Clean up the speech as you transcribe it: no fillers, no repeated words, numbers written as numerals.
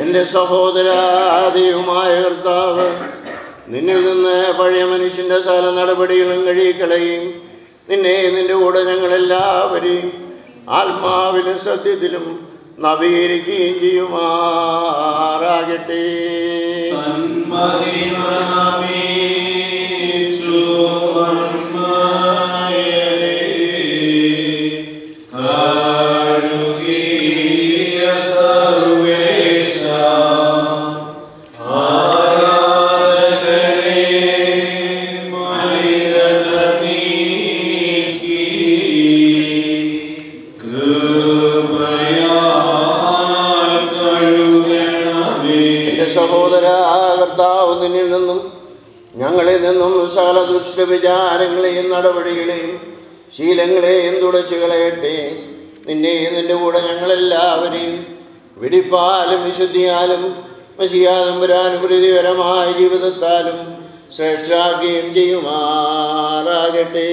എൻ്റെ സഹോദരാദിയുമായ കർത്താവ്, നിന്നിൽ നിന്ന് പഴയ മനുഷ്യൻ്റെ സകല നടപടികളും കഴുകിക്കളയും. നിന്നെ നിന്റെ കൂടെ ഞങ്ങളെല്ലാവരെയും ആത്മാവിലും സത്യത്തിലും നവീകരിക്കുകയും ചെയ്യുമാറാകട്ടെ. കർത്താവ് നിന്നിൽ നിന്നും ഞങ്ങളിൽ നിന്നും സകല ദുഷ്ടവിചാരങ്ങളെയും നടപടികളെയും ശീലങ്ങളെയും തുടച്ചു കളയട്ടെ. നിന്നെയും നിന്റെ കൂടെ ഞങ്ങളെല്ലാവരെയും വെടിപ്പാലും വിശുദ്ധിയാലും മശിയാതമ്പുരാനും പ്രീതികരമായ ജീവിതത്താലും ശ്രേഷ്ഠാക്കുകയും ചെയ്യുമാറാകട്ടെ.